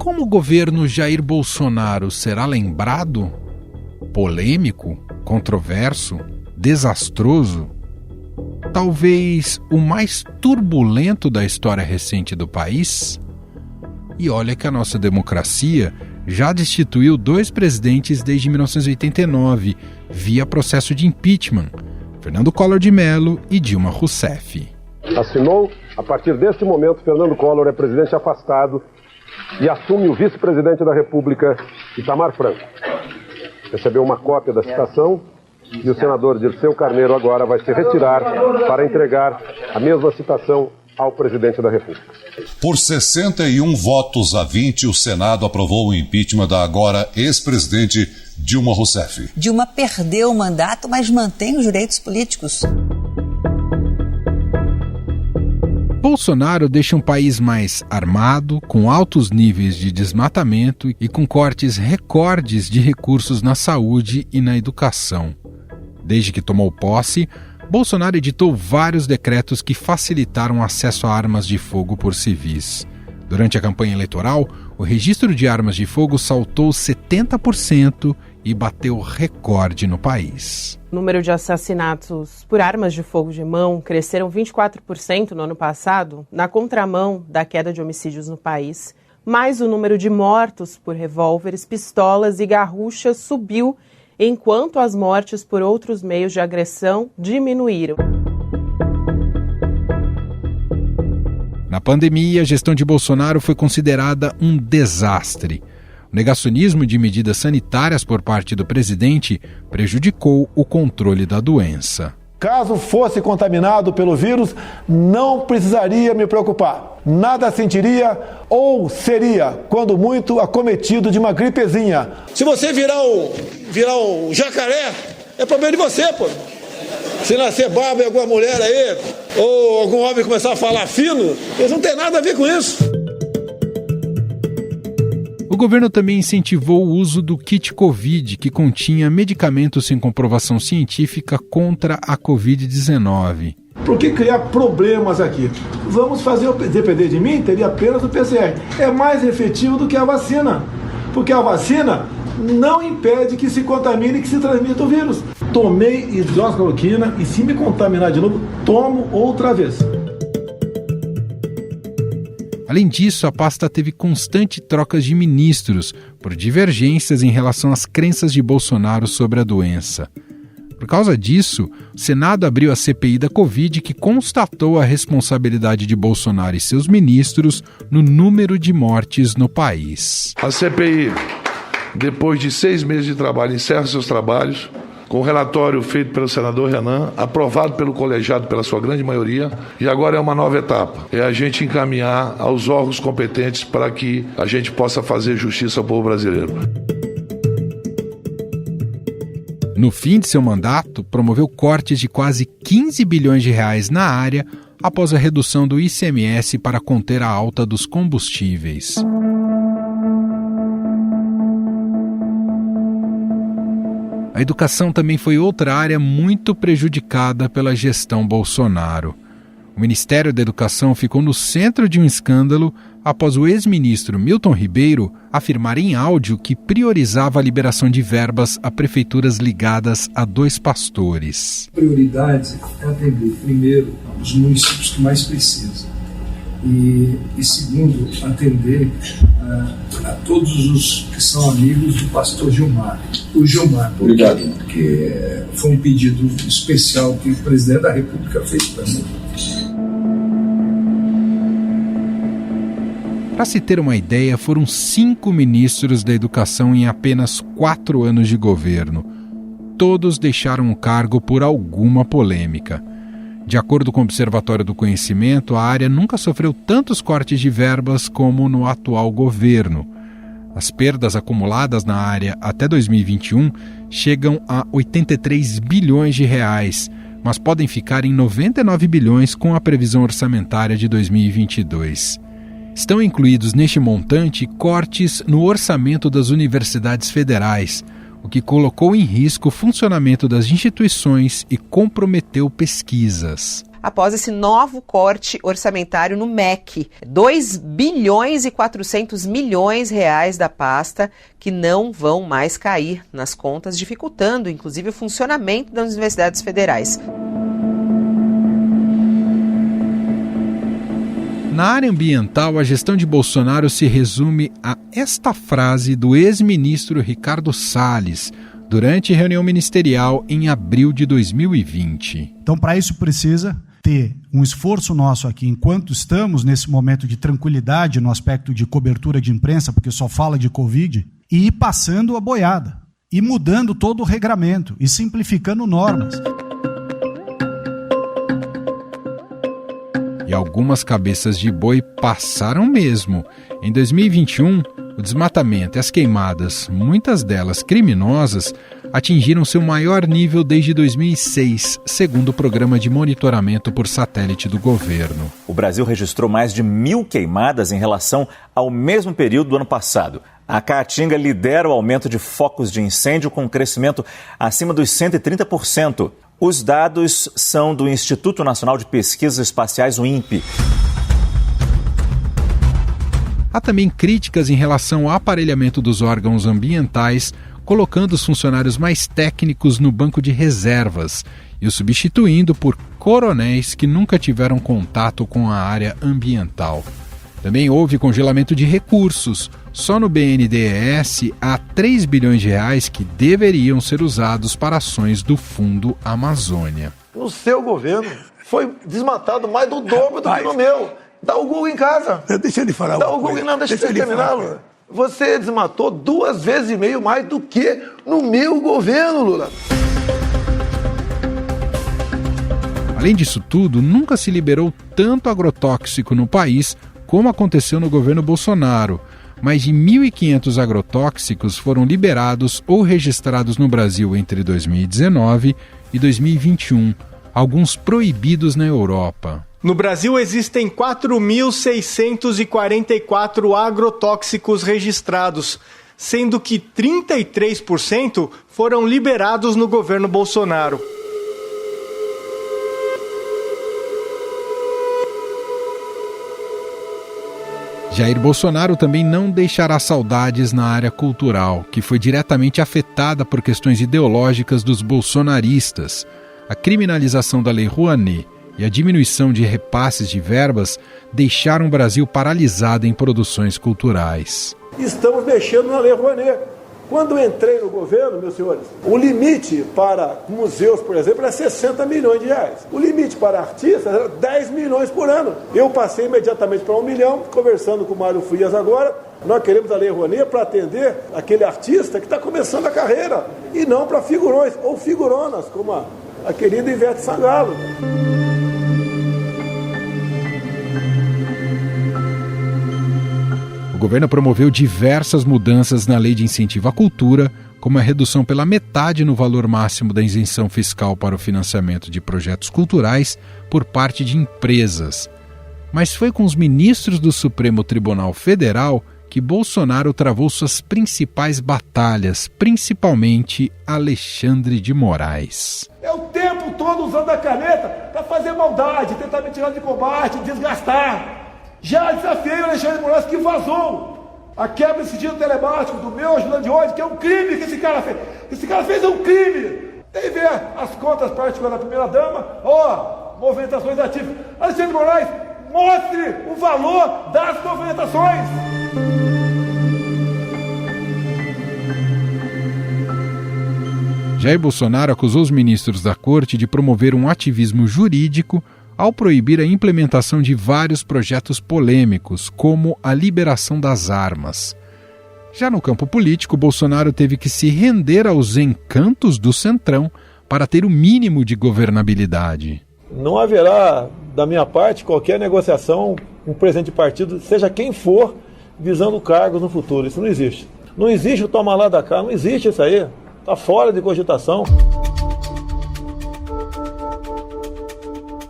Como o governo Jair Bolsonaro será lembrado? Polêmico, controverso, desastroso? Talvez o mais turbulento da história recente do país? E olha que a nossa democracia já destituiu 2 presidentes desde 1989, via processo de impeachment, Fernando Collor de Mello e Dilma Rousseff. Assinou, a partir deste momento, Fernando Collor é presidente afastado e assume o vice-presidente da República, Itamar Franco. Recebeu uma cópia da citação e o senador Dirceu Carneiro agora vai se retirar para entregar a mesma citação ao presidente da República. Por 61 votos a 20, o Senado aprovou o impeachment da agora ex-presidente Dilma Rousseff. Dilma perdeu o mandato, mas mantém os direitos políticos. Bolsonaro deixa um país mais armado, com altos níveis de desmatamento e com cortes recordes de recursos na saúde e na educação. Desde que tomou posse, Bolsonaro editou vários decretos que facilitaram o acesso a armas de fogo por civis. Durante a campanha eleitoral, o registro de armas de fogo saltou 70% e bateu recorde no país. O número de assassinatos por armas de fogo de mão cresceram 24% no ano passado, na contramão da queda de homicídios no país. Mas o número de mortos por revólveres, pistolas e garruchas subiu, enquanto as mortes por outros meios de agressão diminuíram. Na pandemia, a gestão de Bolsonaro foi considerada um desastre. O negacionismo de medidas sanitárias por parte do presidente prejudicou o controle da doença. Caso fosse contaminado pelo vírus, não precisaria me preocupar. Nada sentiria ou seria, quando muito, acometido de uma gripezinha. Se você virar um jacaré, é problema de você, pô. Se nascer barba em alguma mulher aí, ou algum homem começar a falar fino, eles não têm nada a ver com isso. O governo também incentivou o uso do kit Covid, que continha medicamentos sem comprovação científica contra a Covid-19. Por que criar problemas aqui? Vamos fazer, depender de mim, teria apenas o PCR. É mais efetivo do que a vacina, porque a vacina não impede que se contamine e que se transmita o vírus. Tomei hidroxicloroquina e se me contaminar de novo, tomo outra vez. Além disso, a pasta teve constante trocas de ministros por divergências em relação às crenças de Bolsonaro sobre a doença. Por causa disso, o Senado abriu a CPI da Covid, que constatou a responsabilidade de Bolsonaro e seus ministros no número de mortes no país. A CPI, depois de 6 meses de trabalho, encerra seus trabalhos com o relatório feito pelo senador Renan, aprovado pelo colegiado pela sua grande maioria, e agora é uma nova etapa. É a gente encaminhar aos órgãos competentes para que a gente possa fazer justiça ao povo brasileiro. No fim de seu mandato, promoveu cortes de quase 15 bilhões de reais na área após a redução do ICMS para conter a alta dos combustíveis. A educação também foi outra área muito prejudicada pela gestão Bolsonaro. O Ministério da Educação ficou no centro de um escândalo após o ex-ministro Milton Ribeiro afirmar em áudio que priorizava a liberação de verbas a prefeituras ligadas a 2 pastores. A prioridade é atender, primeiro, os municípios que mais precisam. E segundo, atender a todos os que são amigos do pastor Gilmar. O Gilmar, porque foi um pedido especial que o presidente da República fez para mim. Para se ter uma ideia, foram 5 ministros da educação em apenas 4 anos de governo. Todos deixaram o cargo por alguma polêmica. De acordo com o Observatório do Conhecimento, a área nunca sofreu tantos cortes de verbas como no atual governo. As perdas acumuladas na área até 2021 chegam a 83 bilhões de reais, mas podem ficar em 99 bilhões com a previsão orçamentária de 2022. Estão incluídos neste montante cortes no orçamento das universidades federais, o que colocou em risco o funcionamento das instituições e comprometeu pesquisas. após esse novo corte orçamentário no MEC. 2 bilhões e 400 milhões reais da pasta que não vão mais cair nas contas, dificultando, inclusive, o funcionamento das universidades federais. Na área ambiental, a gestão de Bolsonaro se resume a esta frase do ex-ministro Ricardo Salles, durante reunião ministerial em abril de 2020. Então, para isso precisa ter um esforço nosso aqui, enquanto estamos nesse momento de tranquilidade no aspecto de cobertura de imprensa, porque só fala de Covid, e ir passando a boiada, e mudando todo o regramento, e simplificando normas. E algumas cabeças de boi passaram mesmo. Em 2021, o desmatamento e as queimadas, muitas delas criminosas, atingiram seu maior nível desde 2006, segundo o Programa de Monitoramento por Satélite do governo. O Brasil registrou mais de 1.000 queimadas em relação ao mesmo período do ano passado. A Caatinga lidera o aumento de focos de incêndio com um crescimento acima dos 130%. Os dados são do Instituto Nacional de Pesquisas Espaciais, o INPE. Há também críticas em relação ao aparelhamento dos órgãos ambientais, colocando os funcionários mais técnicos no banco de reservas e os substituindo por coronéis que nunca tiveram contato com a área ambiental. Também houve congelamento de recursos. Só no BNDES há 3 bilhões de reais que deveriam ser usados para ações do Fundo Amazônia. No seu governo foi desmatado mais do dobro do que no meu. Dá o Google em casa. Deixa ele falar. Dá o Google, não, deixa eu terminar, Lula. Você desmatou 2,5 vezes mais do que no meu governo, Lula. Além disso tudo, nunca se liberou tanto agrotóxico no país como aconteceu no governo Bolsonaro. Mais de 1.500 agrotóxicos foram liberados ou registrados no Brasil entre 2019 e 2021, alguns proibidos na Europa. No Brasil existem 4.644 agrotóxicos registrados, sendo que 33% foram liberados no governo Bolsonaro. Jair Bolsonaro também não deixará saudades na área cultural, que foi diretamente afetada por questões ideológicas dos bolsonaristas. A criminalização da Lei Rouanet e a diminuição de repasses de verbas deixaram o Brasil paralisado em produções culturais. Estamos mexendo na Lei Rouanet. Quando eu entrei no governo, meus senhores, o limite para museus, por exemplo, era 60 milhões de reais. O limite para artistas era 10 milhões por ano. Eu passei imediatamente para 1 milhão, conversando com o Mário Frias agora. Nós queremos a Lei Rouanet para atender aquele artista que está começando a carreira, e não para figurões ou figuronas, como a querida Ivete Sangalo. O governo promoveu diversas mudanças na Lei de Incentivo à Cultura, como a redução pela metade no valor máximo da isenção fiscal para o financiamento de projetos culturais por parte de empresas. Mas foi com os ministros do Supremo Tribunal Federal que Bolsonaro travou suas principais batalhas, principalmente Alexandre de Moraes. É o tempo todo usando a caneta para fazer maldade, tentar me tirar de combate, desgastar. Já desafiei o Alexandre de Moraes, que vazou a quebra desse sigilo telemático do meu ajudante de hoje, que é um crime que esse cara fez. Esse cara fez um crime. Tem ver as contas particulares da primeira-dama, movimentações ativas. Alexandre de Moraes, mostre o valor das movimentações. Jair Bolsonaro acusou os ministros da corte de promover um ativismo jurídico ao proibir a implementação de vários projetos polêmicos, como a liberação das armas. Já no campo político, Bolsonaro teve que se render aos encantos do Centrão para ter o mínimo de governabilidade. Não haverá, da minha parte, qualquer negociação com o presidente de partido, seja quem for, visando cargos no futuro. Isso não existe. Não existe o toma lá da cá, não existe isso aí. Está fora de cogitação.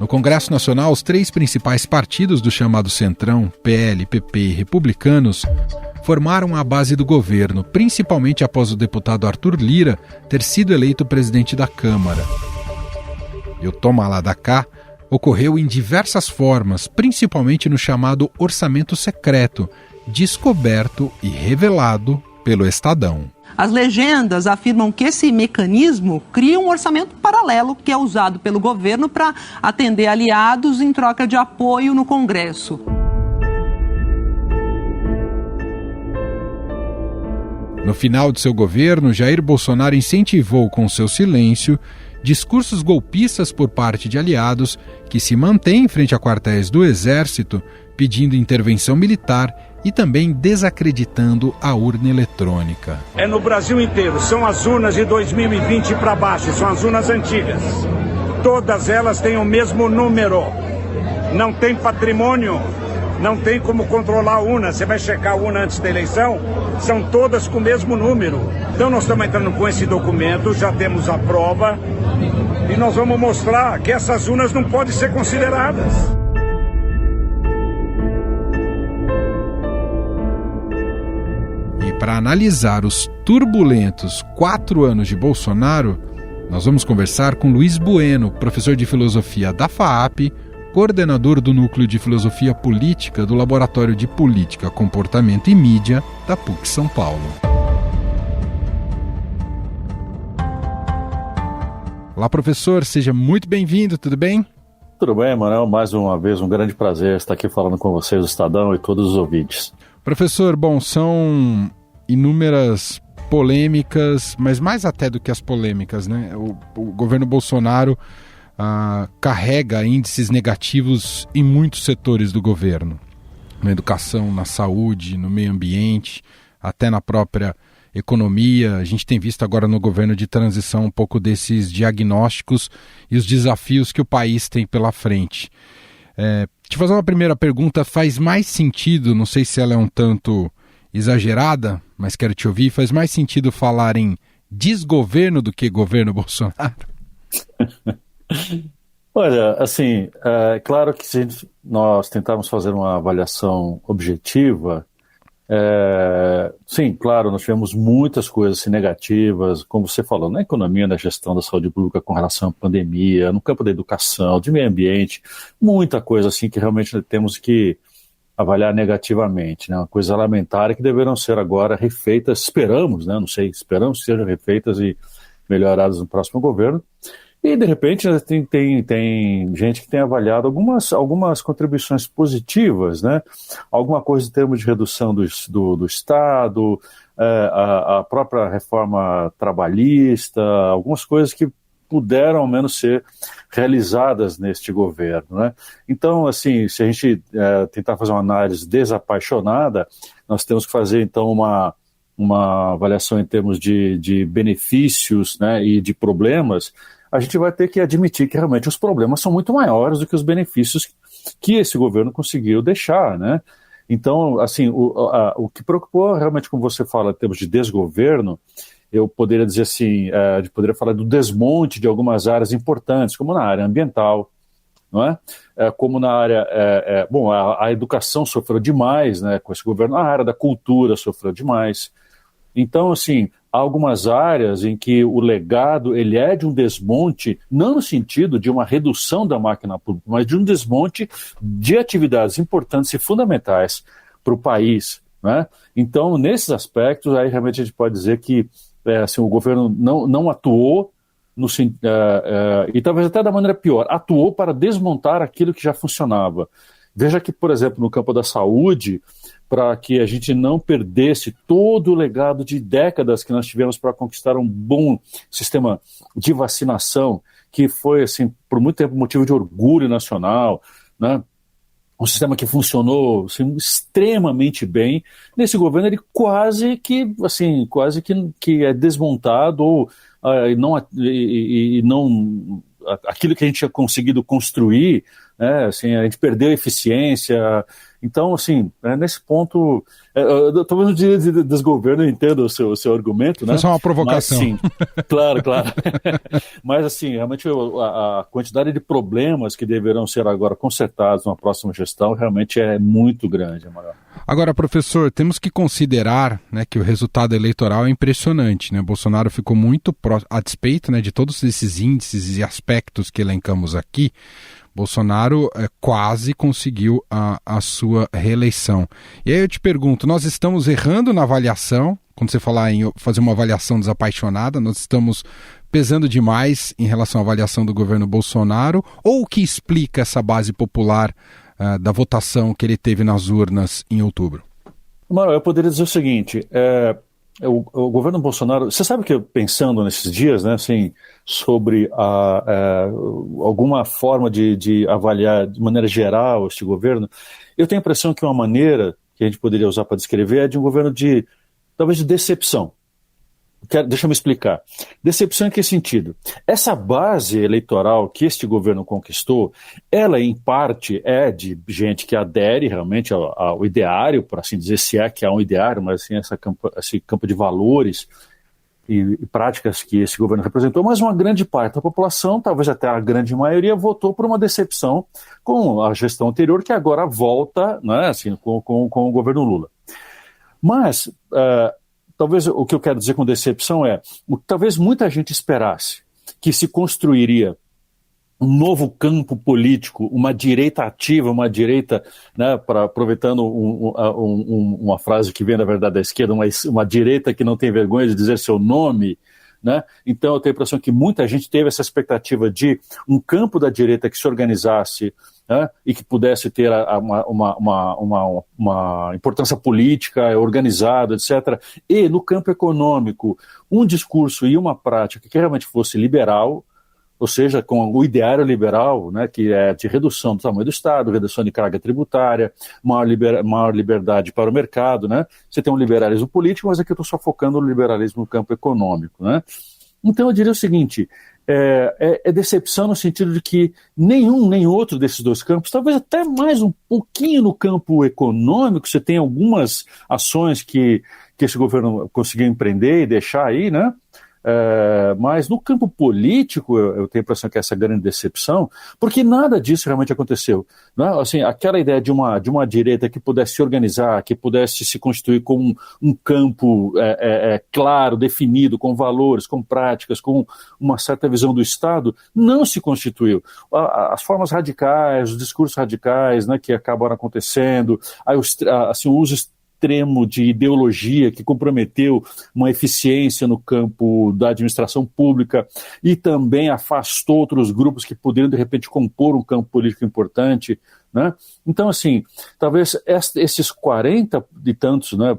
No Congresso Nacional, os 3 principais partidos do chamado Centrão, PL, PP e Republicanos, formaram a base do governo, principalmente após o deputado Arthur Lira ter sido eleito presidente da Câmara. E o toma lá da cá ocorreu em diversas formas, principalmente no chamado orçamento secreto, descoberto e revelado pelo Estadão. As legendas afirmam que esse mecanismo cria um orçamento paralelo que é usado pelo governo para atender aliados em troca de apoio no Congresso. No final de seu governo, Jair Bolsonaro incentivou com seu silêncio discursos golpistas por parte de aliados que se mantêm frente a quartéis do Exército pedindo intervenção militar e também desacreditando a urna eletrônica. É no Brasil inteiro, são as urnas de 2020 para baixo, são as urnas antigas. Todas elas têm o mesmo número, não tem patrimônio, não tem como controlar a urna. Você vai checar a urna antes da eleição, são todas com o mesmo número. Então nós estamos entrando com esse documento, já temos a prova e nós vamos mostrar que essas urnas não podem ser consideradas. E para analisar os turbulentos 4 anos de Bolsonaro, nós vamos conversar com Luiz Bueno, professor de filosofia da FAAP, coordenador do Núcleo de Filosofia Política do Laboratório de Política, Comportamento e Mídia da PUC São Paulo. Olá, professor, seja muito bem-vindo, tudo bem? Tudo bem, Manuel, mais uma vez um grande prazer estar aqui falando com vocês do Estadão e todos os ouvintes. Professor, bom, são inúmeras polêmicas, mas mais até do que as polêmicas, né? O governo Bolsonaro carrega índices negativos em muitos setores do governo. Na educação, na saúde, no meio ambiente, até na própria economia. A gente tem visto agora no governo de transição um pouco desses diagnósticos e os desafios que o país tem pela frente. Te fazer uma primeira pergunta, faz mais sentido, não sei se ela é um tanto exagerada, mas quero te ouvir, faz mais sentido falar em desgoverno do que governo Bolsonaro? Olha, assim, é claro que se nós tentarmos fazer uma avaliação objetiva, sim, claro, nós tivemos muitas coisas negativas, como você falou, na economia, na gestão da saúde pública com relação à pandemia, no campo da educação, de meio ambiente, muita coisa assim que realmente temos que avaliar negativamente, né? Uma coisa lamentária que deverão ser agora refeitas, esperamos, né? Não sei, esperamos que sejam refeitas e melhoradas no próximo governo. E, de repente, tem gente que tem avaliado algumas contribuições positivas, né? Alguma coisa em termos de redução do Estado, a própria reforma trabalhista, algumas coisas que puderam, ao menos, ser realizadas neste governo, né? Então, assim, se a gente tentar fazer uma análise desapaixonada, nós temos que fazer, então, uma avaliação em termos de benefícios, né, e de problemas. A gente vai ter que admitir que realmente os problemas são muito maiores do que os benefícios que esse governo conseguiu deixar, né? Então, assim, o que preocupou realmente, como você fala, em termos de desgoverno, eu poderia dizer assim, poderia falar do desmonte de algumas áreas importantes, como na área ambiental, não é? Como na área, a educação sofreu demais, né, com esse governo, a área da cultura sofreu demais. Então, assim, há algumas áreas em que o legado ele é de um desmonte, não no sentido de uma redução da máquina pública, mas de um desmonte de atividades importantes e fundamentais para o país, né? Então, nesses aspectos, aí realmente a gente pode dizer que assim, o governo não atuou, e talvez até da maneira pior, atuou para desmontar aquilo que já funcionava. Veja que, por exemplo, no campo da saúde, para que a gente não perdesse todo o legado de décadas que nós tivemos para conquistar um bom sistema de vacinação, que foi, assim, por muito tempo motivo de orgulho nacional, né? Um sistema que funcionou, assim, extremamente bem. Nesse governo ele quase que é desmontado, ou não aquilo que a gente tinha conseguido construir, né, assim, a gente perdeu a eficiência. Então, assim, nesse ponto, talvez no dia de desgoverno eu entendo o seu argumento, né? Foi só uma provocação. Mas, sim, claro. Mas, assim, realmente a quantidade de problemas que deverão ser agora consertados na próxima gestão realmente é muito grande, Amaral. Agora, professor, temos que considerar, né, que o resultado eleitoral é impressionante, né? Bolsonaro ficou muito a despeito, né, de todos esses índices e aspectos que elencamos aqui. Bolsonaro quase conseguiu a sua reeleição. E aí eu te pergunto, nós estamos errando na avaliação? Quando você falar em fazer uma avaliação desapaixonada, nós estamos pesando demais em relação à avaliação do governo Bolsonaro? Ou o que explica essa base popular da votação que ele teve nas urnas em outubro? Mauro, eu poderia dizer o seguinte, o governo Bolsonaro, você sabe que eu, pensando nesses dias, né, assim, sobre alguma forma de avaliar de maneira geral este governo, eu tenho a impressão que uma maneira que a gente poderia usar para descrever é de um governo talvez de decepção. Deixa eu me explicar. Decepção em que sentido? Essa base eleitoral que este governo conquistou, ela em parte é de gente que adere realmente ao ideário, por assim dizer, se é que há um ideário, mas assim, esse campo de valores e práticas que esse governo representou, mas uma grande parte da população, talvez até a grande maioria, votou por uma decepção com a gestão anterior, que agora volta, né, assim, com o governo Lula. Mas talvez o que eu quero dizer com decepção talvez muita gente esperasse que se construiria um novo campo político, uma direita ativa, uma direita, né, aproveitando uma frase que vem da verdade da esquerda, uma direita que não tem vergonha de dizer seu nome, né? Então eu tenho a impressão que muita gente teve essa expectativa de um campo da direita que se organizasse, né, e que pudesse ter uma importância política, organizada, etc. E no campo econômico, um discurso e uma prática que realmente fosse liberal, ou seja, com o ideário liberal, né, que é de redução do tamanho do Estado, redução de carga tributária, maior liberdade para o mercado, né? Você tem um liberalismo político, mas aqui eu estou só focando no liberalismo no campo econômico, né? Então eu diria o seguinte, é decepção no sentido de que nenhum nem outro desses dois campos, talvez até mais um pouquinho no campo econômico, você tem algumas ações que esse governo conseguiu empreender e deixar aí, né? Mas no campo político eu tenho a impressão que essa é a grande decepção, porque nada disso realmente aconteceu, né? Assim, aquela ideia de uma direita que pudesse se organizar, que pudesse se constituir como um campo claro, definido, com valores, com práticas, com uma certa visão do Estado, não se constituiu. As formas radicais, os discursos radicais, né, que acabaram acontecendo, assim, o uso extremo de ideologia que comprometeu uma eficiência no campo da administração pública e também afastou outros grupos que poderiam de repente compor um campo político importante, né? Então, assim, talvez esses 40 e tantos, né,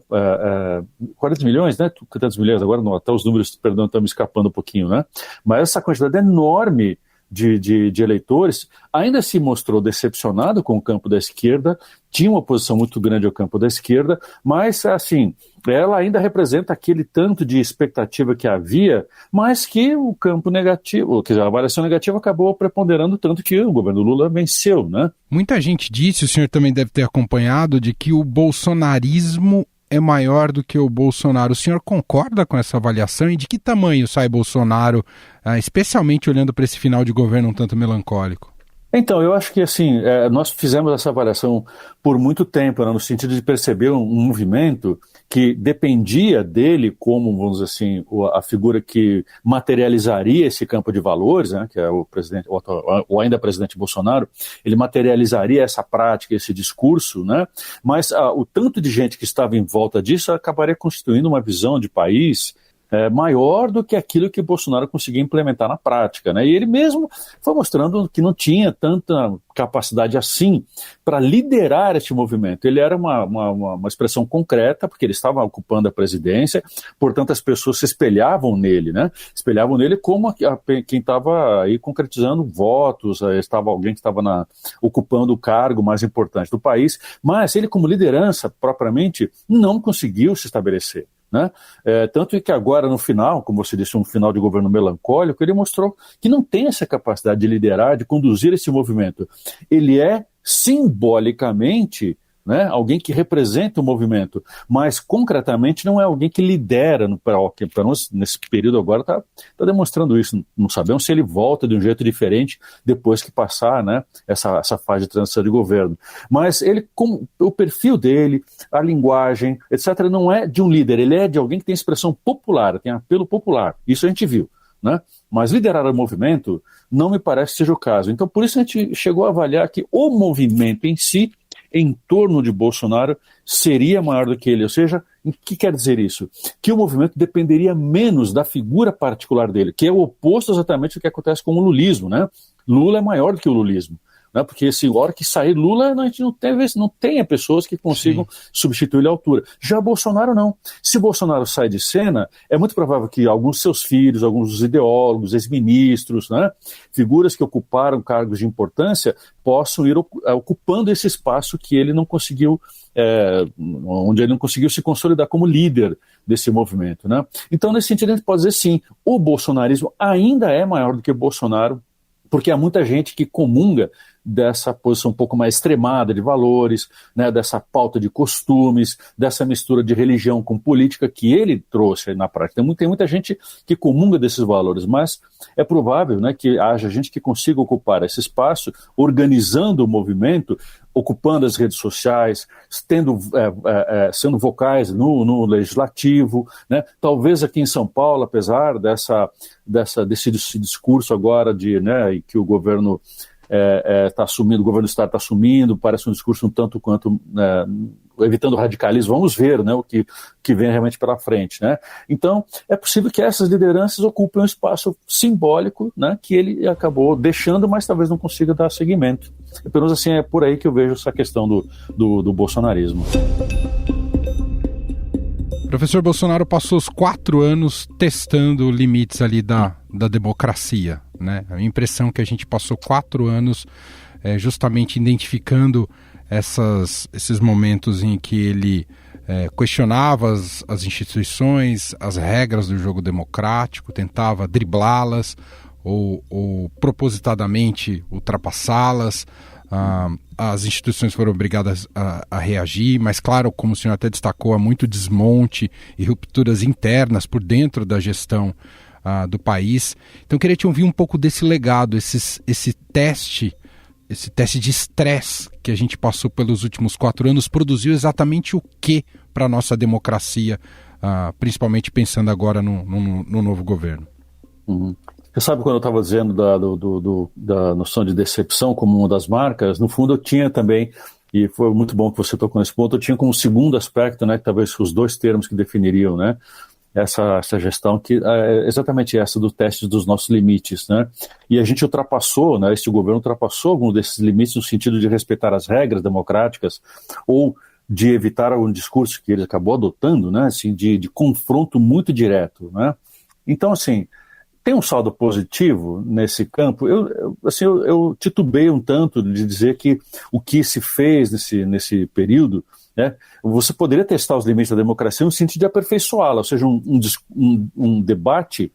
40 milhões, né, tantos milhões, agora não, até os números, perdão, estão me escapando um pouquinho, né? Mas essa quantidade enorme de eleitores ainda se mostrou decepcionado com o campo da esquerda, tinha uma oposição muito grande ao campo da esquerda, mas, assim, ela ainda representa aquele tanto de expectativa que havia, mas que o campo negativo, quer dizer, a avaliação negativa acabou preponderando tanto que o governo Lula venceu, né? Muita gente disse, o senhor também deve ter acompanhado, de que o bolsonarismo é maior do que o Bolsonaro. O senhor concorda com essa avaliação e de que tamanho sai Bolsonaro, especialmente olhando para esse final de governo um tanto melancólico? Então, eu acho que assim, nós fizemos essa avaliação por muito tempo, né, no sentido de perceber um movimento que dependia dele como, vamos dizer assim, a figura que materializaria esse campo de valores, né, que é o presidente, ou ainda presidente Bolsonaro, ele materializaria essa prática, esse discurso, né, mas o tanto de gente que estava em volta disso acabaria constituindo uma visão de país maior do que aquilo que Bolsonaro conseguia implementar na prática, né? E ele mesmo foi mostrando que não tinha tanta capacidade assim para liderar este movimento. Ele era uma expressão concreta, porque ele estava ocupando a presidência, portanto as pessoas se espelhavam nele, né? Espelhavam nele como quem estava aí concretizando votos, alguém que estava ocupando o cargo mais importante do país, mas ele como liderança propriamente não conseguiu se estabelecer, né? Tanto é que agora no final, como você disse, um final de governo melancólico, ele mostrou que não tem essa capacidade de liderar, de conduzir esse movimento. Ele é simbolicamente, né, alguém que representa o movimento, mas concretamente não é alguém que lidera, para nós, nesse período agora está demonstrando isso. Não sabemos se ele volta de um jeito diferente depois que passar, né, essa fase de transição de governo. Mas ele, o perfil dele, a linguagem, etc., não é de um líder, ele é de alguém que tem expressão popular, tem apelo popular. Isso a gente viu, né? mas liderar o movimento não me parece que seja o caso. Então, por isso a gente chegou a avaliar que o movimento em si, em torno de Bolsonaro, seria maior do que ele. Ou seja, o que quer dizer isso? Que o movimento dependeria menos da figura particular dele, que é o oposto exatamente do que acontece com o lulismo, né? Lula é maior do que o lulismo. Né? Porque a hora que sair Lula, a gente não tenha pessoas que consigam substituir ele à altura. Já Bolsonaro não. Se Bolsonaro sai de cena, é muito provável que alguns de seus filhos, alguns dos ideólogos, ex-ministros, né? Figuras que ocuparam cargos de importância, possam ir ocupando esse espaço que ele não conseguiu, onde ele não conseguiu se consolidar como líder desse movimento. Né? Então, nesse sentido, a gente pode dizer sim, o bolsonarismo ainda é maior do que Bolsonaro, porque há muita gente que comunga dessa posição um pouco mais extremada de valores, né, dessa pauta de costumes, dessa mistura de religião com política que ele trouxe na prática. Tem muita gente que comunga desses valores, mas é provável, né, que haja gente que consiga ocupar esse espaço, organizando o movimento, ocupando as redes sociais, sendo vocais no legislativo, né? Talvez aqui em São Paulo, apesar desse discurso agora de, que o governo está assumindo, o governo do Estado está assumindo, parece um discurso um tanto quanto evitando o radicalismo. Vamos ver, né, o que vem realmente pela frente. Né? Então, é possível que essas lideranças ocupem um espaço simbólico, né, que ele acabou deixando, mas talvez não consiga dar seguimento. Apenas assim, é por aí que eu vejo essa questão do bolsonarismo. O professor Bolsonaro passou os 4 anos testando limites ali da democracia, né? A impressão é que a gente passou 4 anos justamente identificando esses momentos em que ele questionava as instituições, as regras do jogo democrático, tentava driblá-las ou propositadamente ultrapassá-las. As instituições foram obrigadas a reagir, mas claro, como o senhor até destacou, há muito desmonte e rupturas internas por dentro da gestão do país. Então eu queria te ouvir um pouco desse legado, esse teste de estresse que a gente passou pelos últimos 4 anos, produziu exatamente o que para a nossa democracia, principalmente pensando agora no novo governo? Uhum. Você sabe, quando eu estava dizendo da noção de decepção como uma das marcas, no fundo eu tinha também, e foi muito bom que você tocou nesse ponto, eu tinha como segundo aspecto, né, talvez os 2 termos que definiriam, né, essa gestão, que é exatamente essa do teste dos nossos limites, né, e a gente ultrapassou, né, este governo ultrapassou algum desses limites no sentido de respeitar as regras democráticas, ou de evitar algum discurso que ele acabou adotando, né, assim, de confronto muito direto, né. Então, assim, tem um saldo positivo nesse campo. Eu titubei um tanto de dizer que o que se fez nesse período, né, você poderia testar os limites da democracia no sentido de aperfeiçoá-la, ou seja, um debate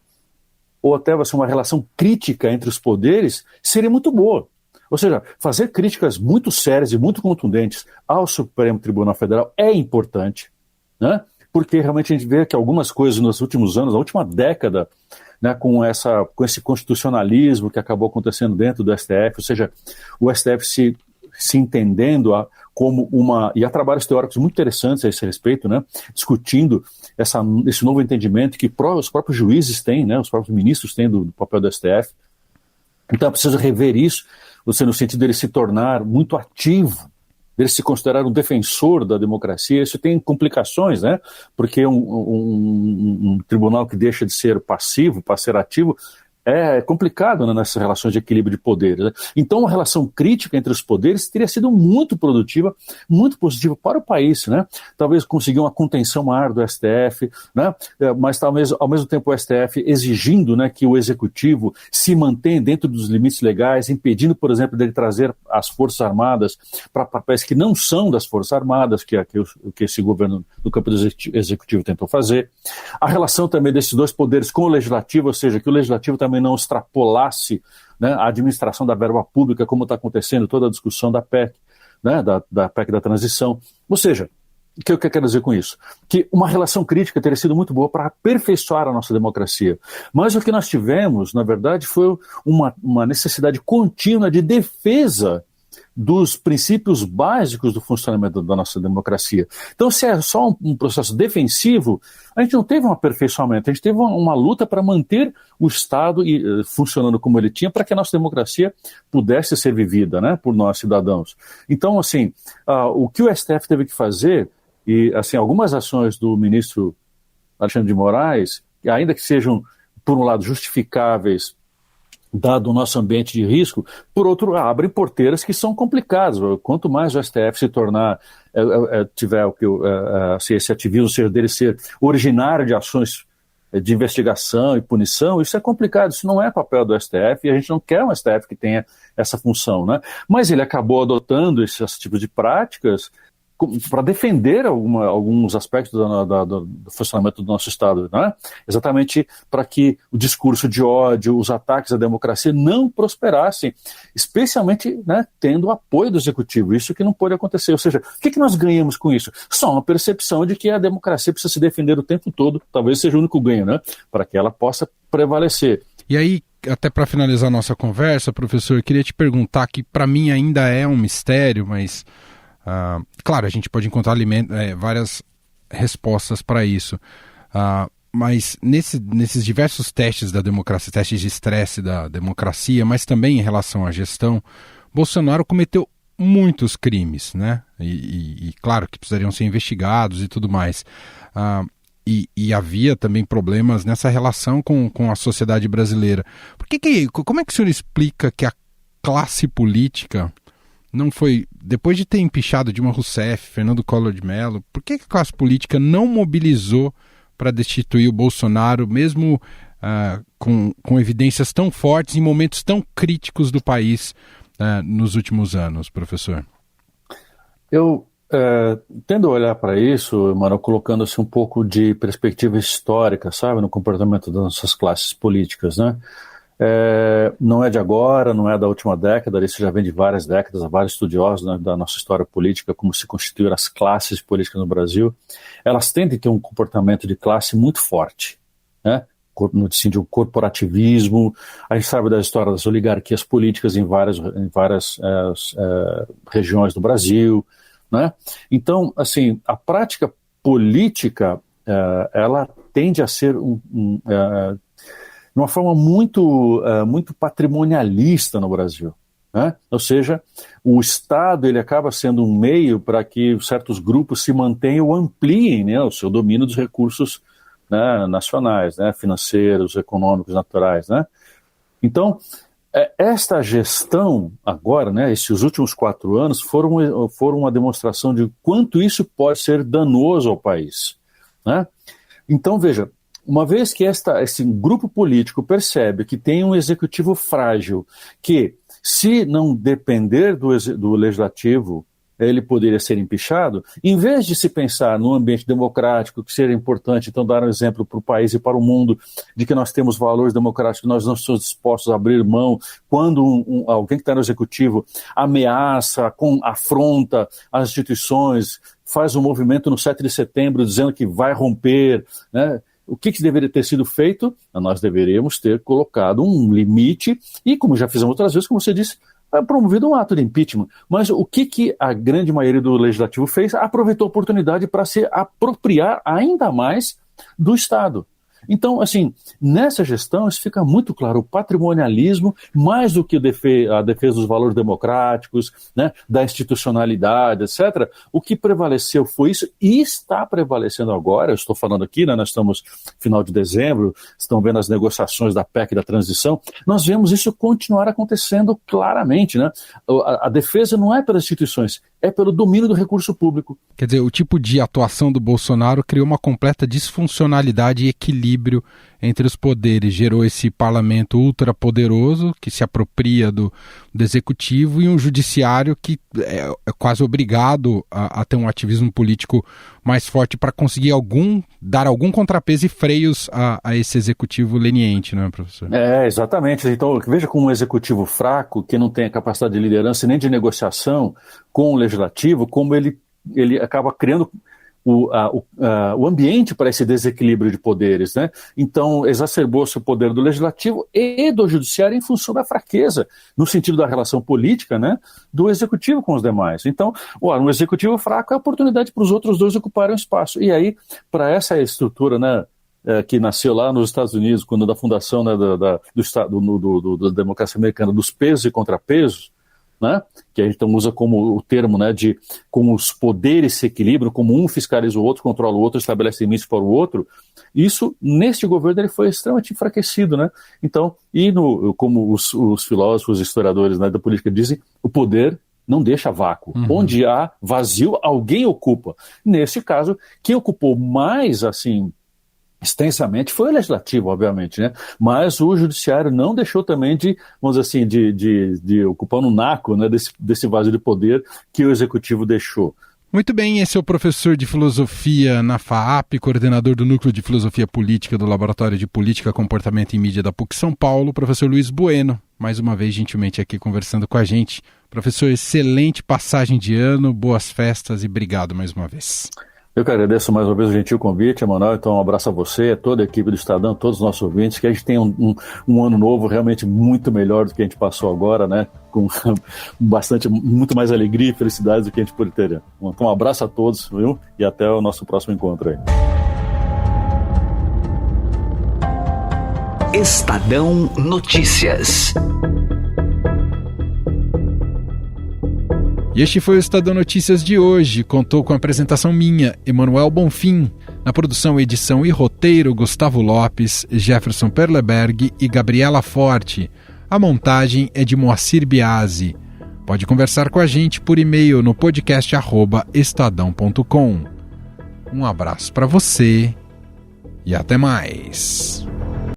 ou até uma relação crítica entre os poderes seria muito boa. Ou seja, fazer críticas muito sérias e muito contundentes ao Supremo Tribunal Federal é importante, né, porque realmente a gente vê que algumas coisas nos últimos anos, na última década, né, com esse constitucionalismo que acabou acontecendo dentro do STF, ou seja, o STF se entendendo como e há trabalhos teóricos muito interessantes a esse respeito, né, discutindo esse novo entendimento que os próprios juízes têm, né, os próprios ministros têm do papel do STF. Então é preciso rever isso, no sentido dele se tornar muito ativo, dele se considerar um defensor da democracia. Isso tem complicações, né? Porque um tribunal que deixa de ser passivo para ser ativo é complicado, né, nessas relações de equilíbrio de poderes. Né? Então, uma relação crítica entre os poderes teria sido muito produtiva, muito positiva para o país, né? Talvez conseguir uma contenção maior do STF, né? Mas talvez, ao mesmo tempo, o STF exigindo, né, que o Executivo se mantenha dentro dos limites legais, impedindo, por exemplo, dele trazer as Forças Armadas para papéis que não são das Forças Armadas, que esse governo do campo do Executivo tentou fazer. A relação também desses 2 poderes com o Legislativo, ou seja, que o Legislativo também não extrapolasse, né, a administração da verba pública, como está acontecendo toda a discussão da PEC, né, da PEC da transição. Ou seja, o que eu quero dizer com isso? Que uma relação crítica teria sido muito boa para aperfeiçoar a nossa democracia. Mas o que nós tivemos, na verdade, foi uma necessidade contínua de defesa dos princípios básicos do funcionamento da nossa democracia. Então, se é só um processo defensivo, a gente não teve um aperfeiçoamento, a gente teve uma luta para manter o Estado funcionando como ele tinha, para que a nossa democracia pudesse ser vivida, né, por nós, cidadãos. Então, assim, o que o STF teve que fazer, e assim, algumas ações do ministro Alexandre de Moraes, ainda que sejam, por um lado, justificáveis, dado o nosso ambiente de risco, por outro, abrem porteiras que são complicadas. Quanto mais o STF se tornar, tiver se esse ativismo dele ser originário de ações de investigação e punição, isso é complicado, isso não é papel do STF, e a gente não quer um STF que tenha essa função, né? Mas ele acabou adotando esses tipos de práticas para defender alguns aspectos do funcionamento do nosso Estado, né? Exatamente para que o discurso de ódio, os ataques à democracia não prosperassem, especialmente, né, tendo o apoio do Executivo, isso que não pode acontecer. Ou seja, o que nós ganhamos com isso? Só uma percepção de que a democracia precisa se defender o tempo todo, talvez seja o único ganho, né, para que ela possa prevalecer. E aí, até para finalizar a nossa conversa, professor, eu queria te perguntar, que para mim ainda é um mistério, mas... claro, a gente pode encontrar várias respostas para isso, mas nesses diversos testes da democracia, testes de estresse da democracia, mas também em relação à gestão, Bolsonaro cometeu muitos crimes, né? E claro que precisariam ser investigados e tudo mais. E havia também problemas nessa relação com a sociedade brasileira. Como é que o senhor explica que a classe política não foi, depois de ter empichado Dilma Rousseff, Fernando Collor de Mello, por que a classe política não mobilizou para destituir o Bolsonaro, mesmo com evidências tão fortes em momentos tão críticos do país nos últimos anos, professor? Eu tendo a olhar para isso, Emanuel, colocando assim um pouco de perspectiva histórica, sabe, no comportamento das nossas classes políticas, né? Não é de agora, não é da última década, isso já vem de várias décadas, há vários estudiosos, né, da nossa história política, como se constituíram as classes políticas no Brasil. Elas tendem a ter um comportamento de classe muito forte, né? De um corporativismo. A gente sabe da história das oligarquias políticas em várias regiões do Brasil, né? Então, assim, a prática política, ela tende a ser de uma forma muito patrimonialista no Brasil, né? Ou seja, o Estado ele acaba sendo um meio para que certos grupos se mantenham ou ampliem, né, o seu domínio dos recursos, né, nacionais, né, financeiros, econômicos, naturais, né? Então, esta gestão agora, né, esses últimos 4 anos foram uma demonstração de quanto isso pode ser danoso ao país, né? Então, veja, uma vez que esse grupo político percebe que tem um executivo frágil, que se não depender do legislativo, ele poderia ser empichado, em vez de se pensar num ambiente democrático, que seria importante, então dar um exemplo para o país e para o mundo, de que nós temos valores democráticos, que nós não estamos dispostos a abrir mão, quando alguém que está no executivo ameaça, afronta as instituições, faz um movimento no 7 de setembro dizendo que vai romper, né? O que deveria ter sido feito? Nós deveríamos ter colocado um limite e, como já fizemos outras vezes, como você disse, promovido um ato de impeachment. Mas o que a grande maioria do Legislativo fez? Aproveitou a oportunidade para se apropriar ainda mais do Estado. Então, assim, nessa gestão isso fica muito claro, o patrimonialismo, mais do que a defesa dos valores democráticos, né, da institucionalidade, etc., o que prevaleceu foi isso e está prevalecendo agora. Eu estou falando aqui, né, nós estamos no final de dezembro, estão vendo as negociações da PEC da transição, nós vemos isso continuar acontecendo claramente, né? A defesa não é pelas instituições, é pelo domínio do recurso público. Quer dizer, o tipo de atuação do Bolsonaro criou uma completa disfuncionalidade e equilíbrio entre os poderes, gerou esse parlamento ultrapoderoso que se apropria do executivo e um judiciário que é quase obrigado a ter um ativismo político mais forte para conseguir dar algum contrapeso e freios a esse executivo leniente, não é, professor? Exatamente. Então, veja como um executivo fraco, que não tem a capacidade de liderança nem de negociação com o legislativo, como ele acaba criando o ambiente para esse desequilíbrio de poderes, né? Então, exacerbou-se o poder do legislativo e do judiciário em função da fraqueza, no sentido da relação política, né, do executivo com os demais. Então, um executivo fraco é a oportunidade para os outros dois ocuparem o espaço. E aí, para essa estrutura, né, que nasceu lá nos Estados Unidos, quando da fundação, né, da democracia americana, dos pesos e contrapesos, né, que a gente então usa como o termo, né, de como os poderes se equilibram, como um fiscaliza o outro, controla o outro, estabelece limites para o outro, isso, neste governo, ele foi extremamente enfraquecido, né? Então, como os filósofos, historiadores, né, da política dizem, o poder não deixa vácuo. Onde há vazio, alguém ocupa. Nesse caso, quem ocupou mais, assim, extensamente foi o legislativo, obviamente, né? Mas o judiciário não deixou também de, vamos dizer assim, de ocupar no naco, né, desse vazio de poder que o executivo deixou. Muito bem, esse é o professor de filosofia na FAAP, coordenador do Núcleo de Filosofia Política do Laboratório de Política, Comportamento e Mídia da PUC São Paulo, professor Luiz Bueno, mais uma vez gentilmente aqui conversando com a gente. Professor, excelente passagem de ano, boas festas e obrigado mais uma vez. Eu que agradeço mais uma vez o gentil convite, Emanuel. Então, um abraço a você, a toda a equipe do Estadão, todos os nossos ouvintes, que a gente tenha um ano novo realmente muito melhor do que a gente passou agora, né? Com muito mais alegria e felicidade do que a gente pode ter. Então, um abraço a todos, viu? E até o nosso próximo encontro aí. Estadão Notícias. E este foi o Estadão Notícias de hoje. Contou com a apresentação minha, Emanuel Bonfim. Na produção, edição e roteiro, Gustavo Lopes, Jefferson Perleberg e Gabriela Forte. A montagem é de Moacir Biasi. Pode conversar com a gente por e-mail no podcast@estadão.com. Um abraço para você e até mais.